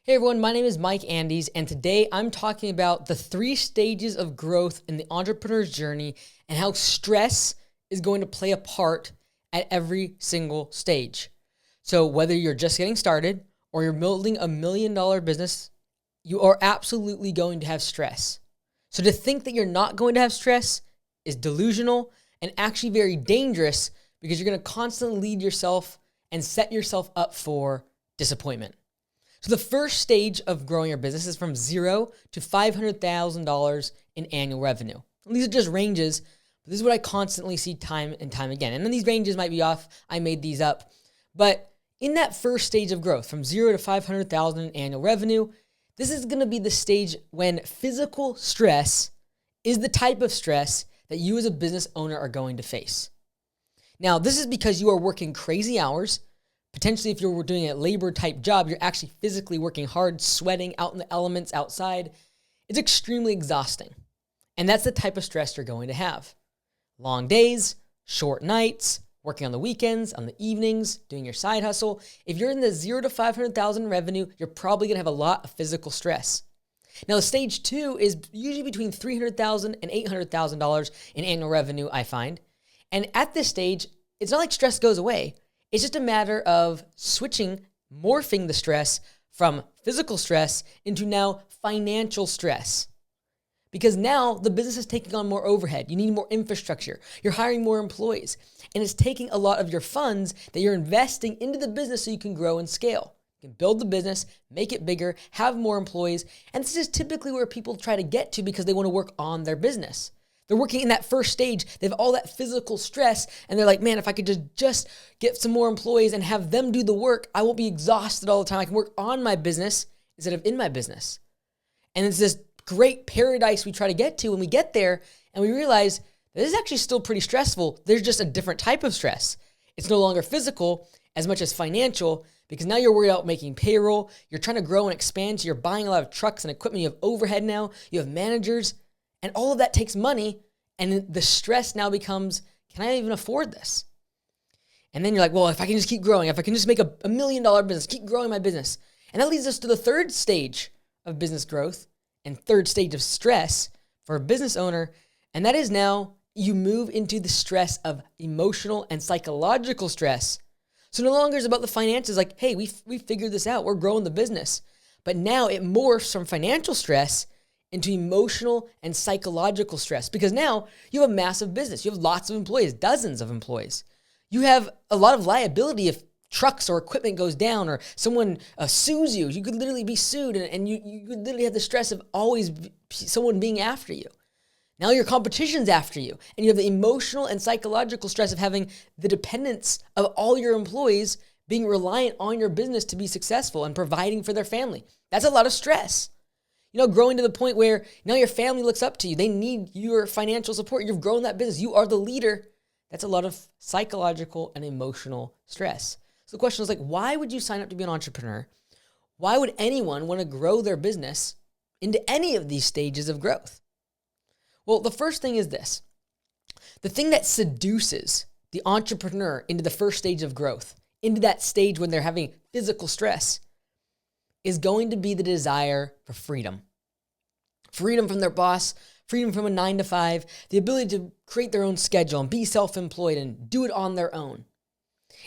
Hey everyone, my name is Mike Andes, and today I'm talking about the 3 stages of growth in the entrepreneur's journey and how stress is going to play a part at every single stage. So whether you're just getting started or you're building a $1 million business, you are absolutely going to have stress. So to think that you're not going to have stress is delusional and actually very dangerous because you're going to constantly lead yourself and set yourself up for disappointment. So the first stage of growing your business is from $0 to $500,000 in annual revenue. And these are just ranges, but this is what I constantly see time and time again. And then these ranges might be off. I made these up. But in that first stage of growth, from $0 to $500,000 in annual revenue, this is going to be the stage when physical stress is the type of stress that you as a business owner are going to face. Now, this is because you are working crazy hours. Potentially, if you're doing a labor type job, you're actually physically working hard, sweating out in the elements outside. It's extremely exhausting. And that's the type of stress you're going to have. Long days, short nights, working on the weekends, on the evenings, doing your side hustle. If you're in the $0 to $500,000 revenue, you're probably going to have a lot of physical stress. Now, stage 2 is usually between $300,000 and $800,000 in annual revenue, I find. And at this stage, it's not like stress goes away. It's just a matter of morphing the stress from physical stress into now financial stress. Because now the business is taking on more overhead. You need more infrastructure. You're hiring more employees. And it's taking a lot of your funds that you're investing into the business so you can grow and scale. You can build the business, make it bigger, have more employees. And this is typically where people try to get to because they want to work on their business. They're working in that first stage. They have all that physical stress, and they're like, man, if I could just get some more employees and have them do the work, I won't be exhausted all the time. I can work on my business instead of in my business. And it's this great paradise we try to get to when we get there, and we realize this is actually still pretty stressful. There's just a different type of stress. It's no longer physical as much as financial, because now you're worried about making payroll. You're trying to grow and expand, so you're buying a lot of trucks and equipment. You have overhead now. You have managers. And all of that takes money, and the stress now becomes, can I even afford this? And then you're like, well, if I can just keep growing, if I can just make a $1 million business, keep growing my business. And that leads us to the third stage of business growth and third stage of stress for a business owner, and that is now you move into the stress of emotional and psychological stress. So no longer is it about the finances, like, hey, we figured this out, we're growing the business. But now it morphs from financial stress into emotional and psychological stress, because now you have a massive business. You have lots of employees, dozens of employees. You have a lot of liability if trucks or equipment goes down or someone sues you. You could literally be sued, and you could literally have the stress of someone being after you. Now your competition's after you, and you have the emotional and psychological stress of having the dependence of all your employees being reliant on your business to be successful and providing for their family. That's a lot of stress. Growing to the point where now your family looks up to you. They need your financial support. You've grown that business. You are the leader. That's a lot of psychological and emotional stress. So the question is why would you sign up to be an entrepreneur? Why would anyone want to grow their business into any of these stages of growth? Well, the first thing is this. The thing that seduces the entrepreneur into the first stage of growth, into that stage when they're having physical stress, is going to be the desire for freedom. Freedom from their boss, freedom from a 9-to-5, the ability to create their own schedule and be self-employed and do it on their own.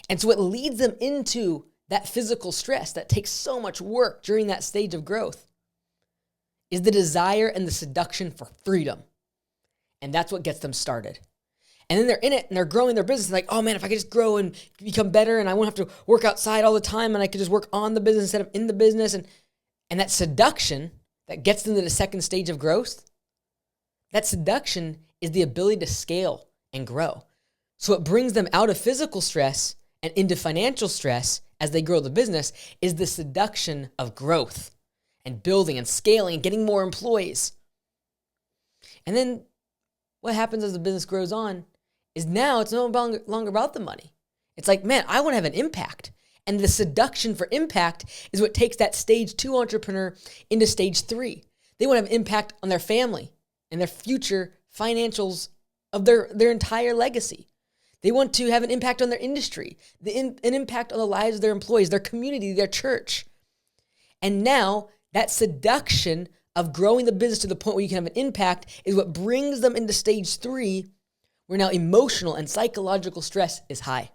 And so it leads them into that physical stress that takes so much work during that stage of growth is the desire and the seduction for freedom. And that's what gets them started. And then they're in it and they're growing their business. Like, oh man, if I could just grow and become better and I won't have to work outside all the time and I could just work on the business instead of in the business. And that seduction that gets them to the second stage of growth, that seduction is the ability to scale and grow. So what brings them out of physical stress and into financial stress as they grow the business is the seduction of growth and building and scaling and getting more employees. And then what happens as the business grows on is now it's no longer about the money. It's like, man, I want to have an impact. And the seduction for impact is what takes that stage 2 entrepreneur into stage 3. They want to have impact on their family and their future financials of their entire legacy. They want to have an impact on their industry, an impact on the lives of their employees, their community, their church. And now that seduction of growing the business to the point where you can have an impact is what brings them into stage 3, where now emotional and psychological stress is high.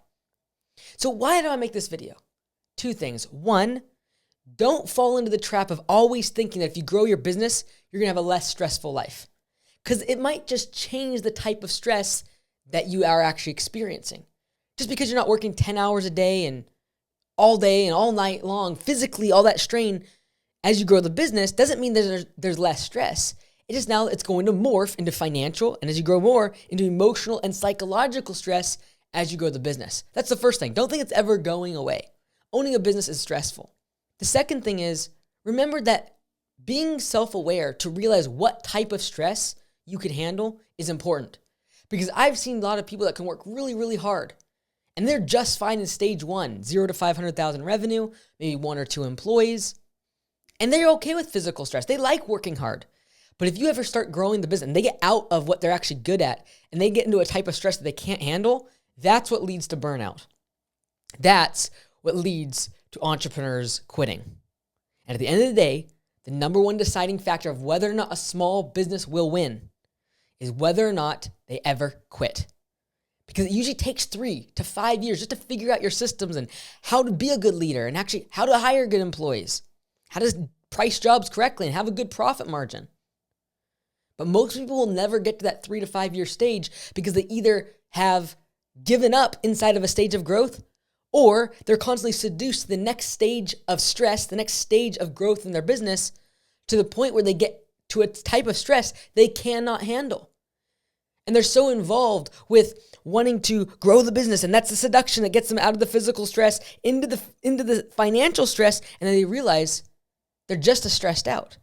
So why do I make this video? 2 things. 1, don't fall into the trap of always thinking that if you grow your business, you're going to have a less stressful life. Because it might just change the type of stress that you are actually experiencing. Just because you're not working 10 hours a day and all night long, physically, all that strain as you grow the business doesn't mean that there's less stress. It is now it's going to morph into financial, and as you grow more, into emotional and psychological stress as you grow the business. That's the first thing. Don't think it's ever going away. Owning a business is stressful. The second thing is, remember that being self-aware to realize what type of stress you can handle is important. Because I've seen a lot of people that can work really, really hard, and they're just fine in stage 1, 0 to 500,000 revenue, maybe 1 or 2 employees, and they're okay with physical stress. They like working hard. But if you ever start growing the business and they get out of what they're actually good at and they get into a type of stress that they can't handle, that's what leads to burnout. That's what leads to entrepreneurs quitting. And at the end of the day, the number one deciding factor of whether or not a small business will win is whether or not they ever quit. Because it usually takes 3 to 5 years just to figure out your systems and how to be a good leader and actually how to hire good employees, how to price jobs correctly and have a good profit margin. But most people will never get to that 3 to 5 year stage because they either have given up inside of a stage of growth, or they're constantly seduced to the next stage of stress, the next stage of growth in their business, to the point where they get to a type of stress they cannot handle. And they're so involved with wanting to grow the business, and that's the seduction that gets them out of the physical stress into the financial stress, and then they realize they're just as stressed out.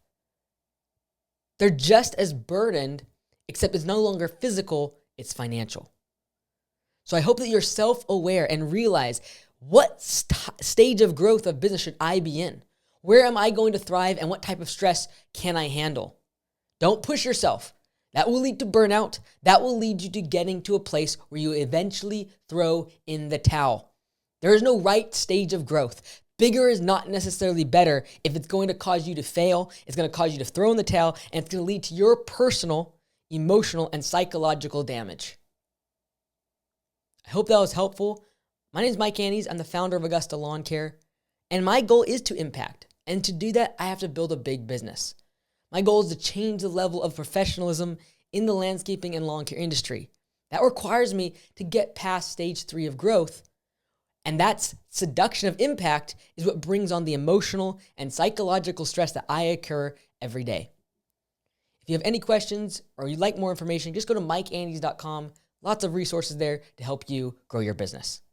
They're just as burdened, except it's no longer physical, it's financial. So I hope that you're self-aware and realize what stage of growth of business should I be in? Where am I going to thrive, and what type of stress can I handle? Don't push yourself. That will lead to burnout. That will lead you to getting to a place where you eventually throw in the towel. There is no right stage of growth. Bigger is not necessarily better if it's going to cause you to fail, it's going to cause you to throw in the towel, and it's going to lead to your personal, emotional, and psychological damage. I hope that was helpful. My name is Mike Andes. I'm the founder of Augusta Lawn Care, and my goal is to impact. And to do that, I have to build a big business. My goal is to change the level of professionalism in the landscaping and lawn care industry. That requires me to get past stage 3 of growth. And that seduction of impact is what brings on the emotional and psychological stress that I incur every day. If you have any questions or you'd like more information, just go to mikeandes.com. Lots of resources there to help you grow your business.